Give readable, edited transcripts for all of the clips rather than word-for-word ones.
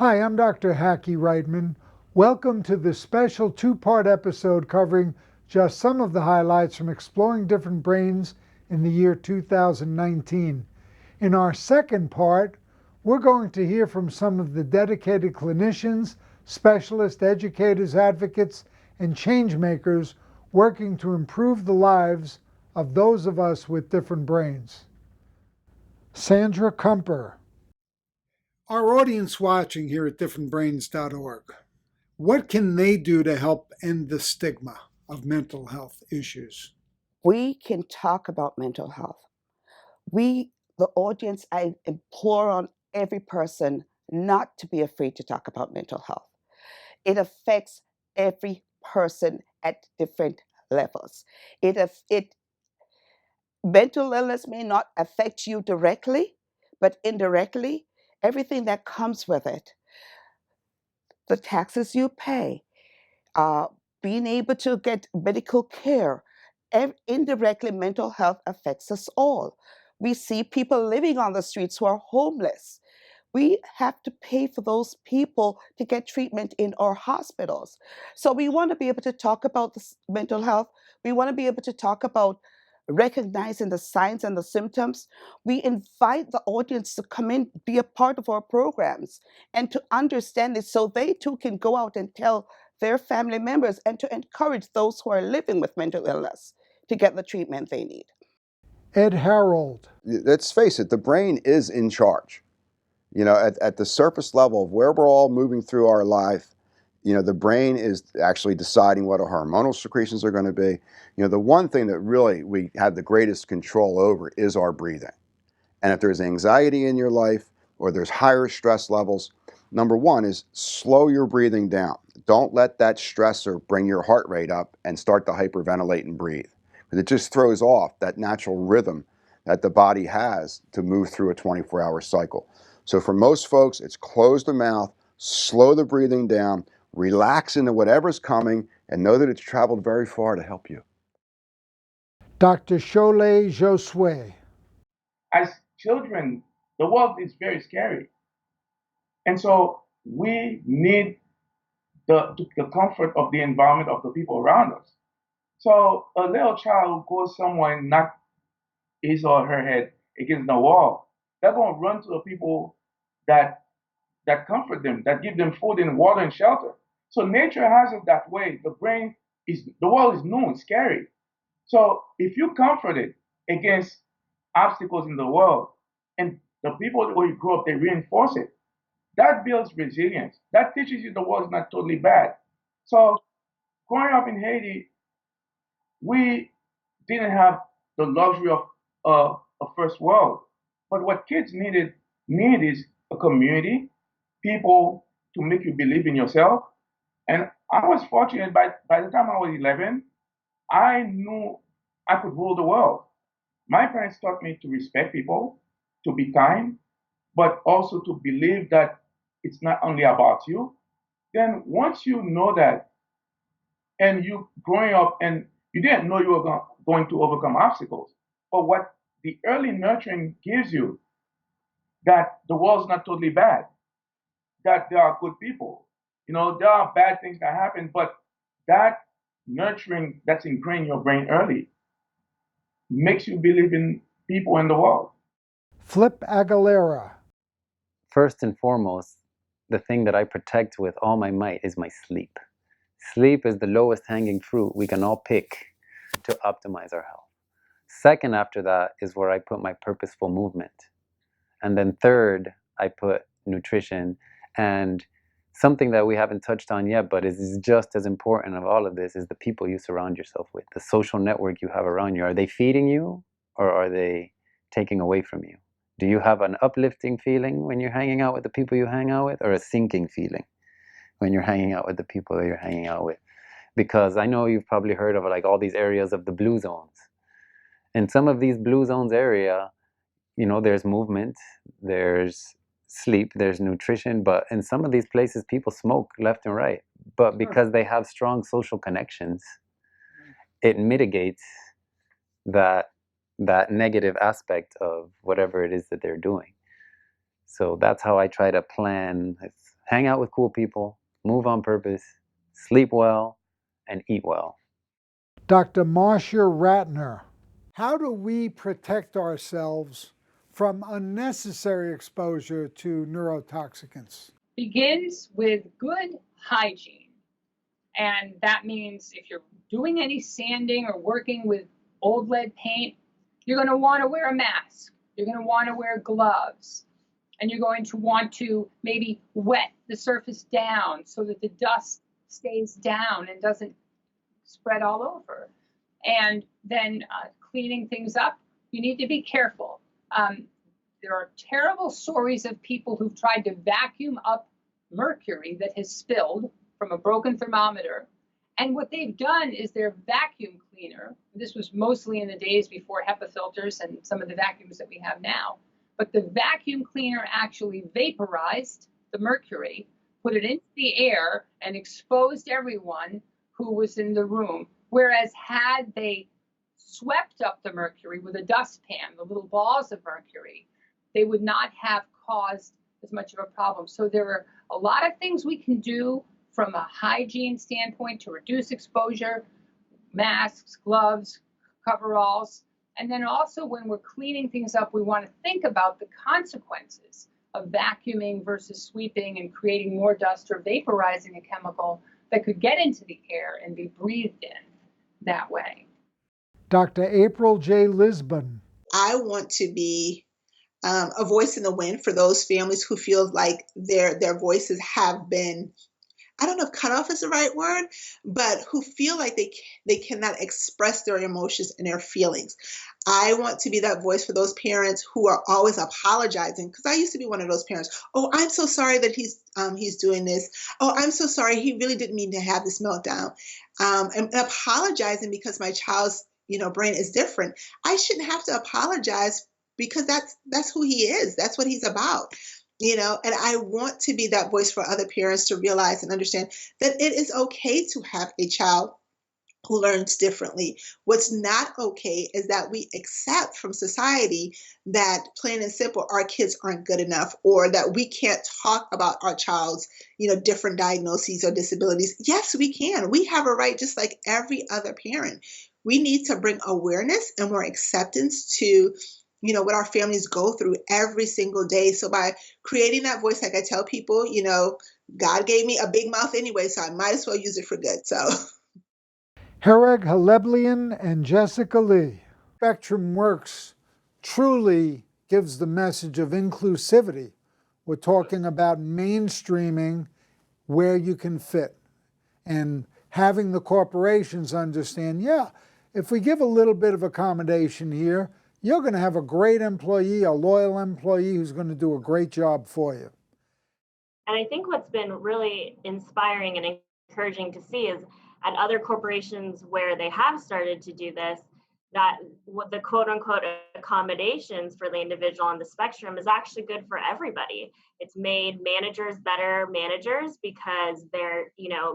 Hi, I'm Dr. Hackie Reitman. Welcome to this special two-part episode covering just some of the highlights from exploring different brains in the year 2019. In our second part, we're going to hear from some of the dedicated clinicians, specialists, educators, advocates, and change makers working to improve the lives of those of us with different brains. Sandra Cumper. Our audience watching here at differentbrains.org, what can they do to help end the stigma of mental health issues? We can talk about mental health. The audience, I implore on every person not to be afraid to talk about mental health. It affects every person at different levels. Mental illness may not affect you directly, but indirectly, everything that comes with it, the taxes you pay, being able to get medical care, indirectly mental health affects us all. We see people living on the streets who are homeless. We have to pay for those people to get treatment in our hospitals. So we want to be able to talk about this mental health. We want to be able to talk about recognizing the signs and the symptoms. We invite the audience to come in, be a part of our programs, and to understand it so they too can go out and tell their family members and to encourage those who are living with mental illness to get the treatment they need. Ed Harrold. Let's face it, the brain is in charge. At the surface level of where we're all moving through our life, the brain is actually deciding what our hormonal secretions are going to be. The one thing that really we have the greatest control over is our breathing. And if there's anxiety in your life or there's higher stress levels, number one is slow your breathing down. Don't let that stressor bring your heart rate up and start to hyperventilate and breathe. Because it just throws off that natural rhythm that the body has to move through a 24-hour cycle. So for most folks, it's close the mouth, slow the breathing down, relax into whatever's coming, and know that it's traveled very far to help you. Dr. Cholet Josue. As children, the world is very scary. And so we need the comfort of the environment of the people around us. So a little child goes somewhere and knock his or her head against the wall. They're going to run to the people that comfort them, that give them food and water and shelter. So nature has it that way. The world is new and scary. So if you comfort it against obstacles in the world, and the people where you grew up, they reinforce it, that builds resilience. That teaches you the world is not totally bad. So growing up in Haiti, we didn't have the luxury of a first world. But what kids need is a community, people to make you believe in yourself. And I was fortunate by the time I was 11, I knew I could rule the world. My parents taught me to respect people, to be kind, but also to believe that it's not only about you. Then once you know that, and you growing up and you didn't know you were going to overcome obstacles, but what the early nurturing gives you, that the world's not totally bad, that there are good people. There are bad things that happen, but that nurturing that's ingrained in your brain early makes you believe in people in the world. Flip Aguilera. First and foremost, the thing that I protect with all my might is my sleep. Sleep is the lowest hanging fruit we can all pick to optimize our health. Second after that is where I put my purposeful movement. And then third, I put nutrition. And something that we haven't touched on yet, but is just as important of all of this, is the people you surround yourself with, the social network you have around you. Are they feeding you or are they taking away from you? Do you have an uplifting feeling when you're hanging out with the people you hang out with, or a sinking feeling when you're hanging out with the people that you're hanging out with? Because I know you've probably heard of like all these areas of the blue zones. In some of these blue zones area, there's movement, there's sleep, there's nutrition, but in some of these places people smoke left and right. But because they have strong social connections, it mitigates that negative aspect of whatever it is that they're doing. So that's how I try to plan. Hang out with cool people, move on purpose, sleep well, and eat well. Dr. Marcie Ratner, how do we protect ourselves from unnecessary exposure to neurotoxicants? Begins with good hygiene. And that means if you're doing any sanding or working with old lead paint, you're going to want to wear a mask. You're going to want to wear gloves. And you're going to want to maybe wet the surface down so that the dust stays down and doesn't spread all over. And then cleaning things up, you need to be careful. There are terrible stories of people who've tried to vacuum up mercury that has spilled from a broken thermometer. And what they've done is their vacuum cleaner, this was mostly in the days before HEPA filters and some of the vacuums that we have now, but the vacuum cleaner actually vaporized the mercury, put it into the air, and exposed everyone who was in the room. Whereas had they swept up the mercury with a dustpan, the little balls of mercury, they would not have caused as much of a problem. So there are a lot of things we can do from a hygiene standpoint to reduce exposure, masks, gloves, coveralls. And then also when we're cleaning things up, we want to think about the consequences of vacuuming versus sweeping and creating more dust or vaporizing a chemical that could get into the air and be breathed in that way. Dr. April J. Lisbon. I want to be a voice in the wind for those families who feel like their voices have been, I don't know if cut off is the right word, but who feel like they cannot express their emotions and their feelings. I want to be that voice for those parents who are always apologizing, because I used to be one of those parents. Oh, I'm so sorry that he's doing this. Oh, I'm so sorry. He really didn't mean to have this meltdown. And apologizing because my child's brain is different. I shouldn't have to apologize because that's who he is. That's what he's about. And I want to be that voice for other parents to realize and understand that it is okay to have a child who learns differently. What's not okay is that we accept from society that plain and simple, our kids aren't good enough, or that we can't talk about our child's, different diagnoses or disabilities. Yes, we can. We have a right, just like every other parent. We need to bring awareness and more acceptance to what our families go through every single day. So by creating that voice, like I tell people, God gave me a big mouth anyway, so I might as well use it for good. So Herag, Haleblian, and Jessica Lee. Spectrum Works truly gives the message of inclusivity. We're talking about mainstreaming where you can fit and having the corporations understand, yeah, if we give a little bit of accommodation here, you're going to have a great employee, a loyal employee who's going to do a great job for you. And I think what's been really inspiring and encouraging to see is at other corporations where they have started to do this, that what the quote unquote accommodations for the individual on the spectrum is actually good for everybody. It's made managers better managers because they're,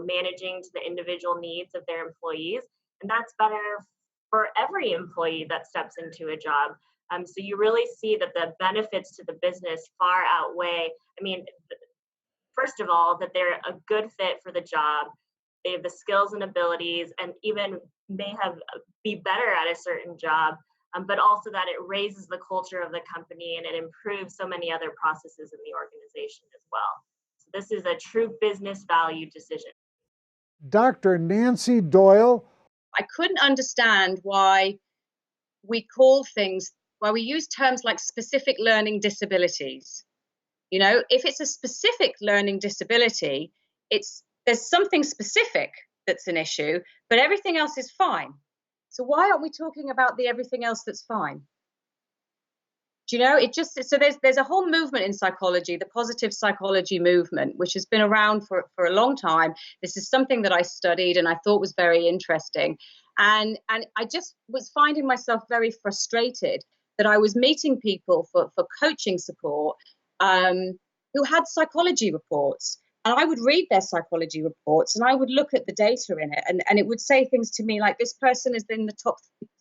managing to the individual needs of their employees. And that's better for every employee that steps into a job. So you really see that the benefits to the business far outweigh, first of all, that they're a good fit for the job. They have the skills and abilities and even may be better at a certain job, but also that it raises the culture of the company and it improves so many other processes in the organization as well. So this is a true business value decision. Dr. Nancy Doyle. I couldn't understand why we use terms like specific learning disabilities. If it's a specific learning disability, there's something specific that's an issue, but everything else is fine. So why aren't we talking about the everything else that's fine? There's a whole movement in psychology, the positive psychology movement, which has been around for a long time. This is something that I studied and I thought was very interesting. And I just was finding myself very frustrated that I was meeting people for coaching support who had psychology reports. And I would read their psychology reports and I would look at the data in it. And it would say things to me like, this person is in the top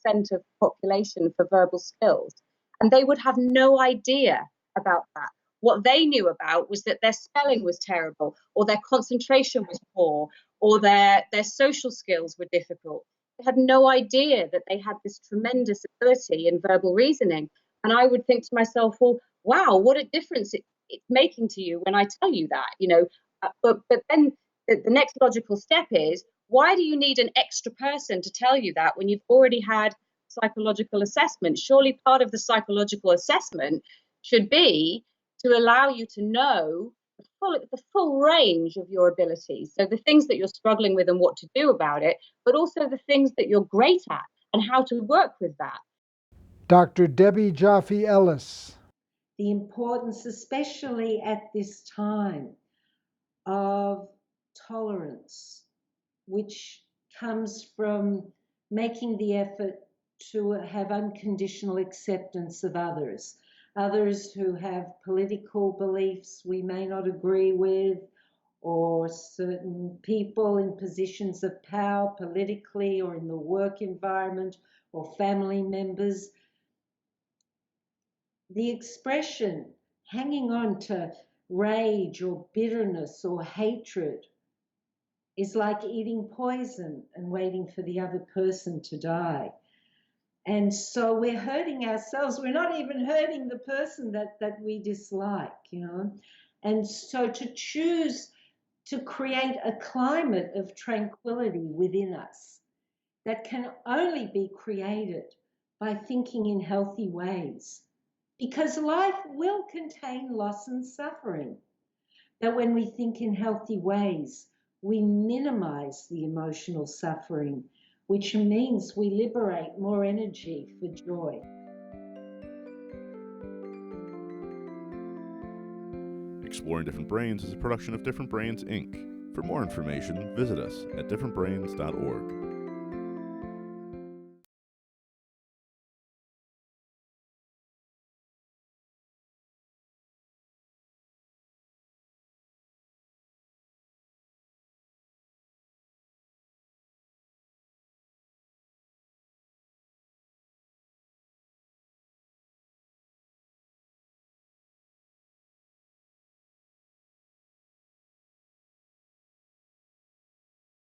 3% of population for verbal skills. And they would have no idea about that. What they knew about was that their spelling was terrible, or their concentration was poor, or their social skills were difficult. They had no idea that they had this tremendous ability in verbal reasoning. And I would think to myself, well, wow, what a difference it's making to you when I tell you that, you know. But then the next logical step is, why do you need an extra person to tell you that when you've already had psychological assessment? Surely part of the psychological assessment should be to allow you to know the full range of your abilities. So the things that you're struggling with and what to do about it, but also the things that you're great at and how to work with that. Dr. Debbie Joffe Ellis. The importance, especially at this time, of tolerance, which comes from making the effort to have unconditional acceptance of others who have political beliefs we may not agree with, or certain people in positions of power politically or in the work environment, or family members. The expression hanging on to rage or bitterness or hatred is like eating poison and waiting for the other person to die. And so we're hurting ourselves. We're not even hurting the person that we dislike, you know. And so to choose to create a climate of tranquility within us that can only be created by thinking in healthy ways, because life will contain loss and suffering. That when we think in healthy ways, we minimize the emotional suffering, which means we liberate more energy for joy. Exploring Different Brains is a production of Different Brains, Inc. For more information, visit us at differentbrains.org.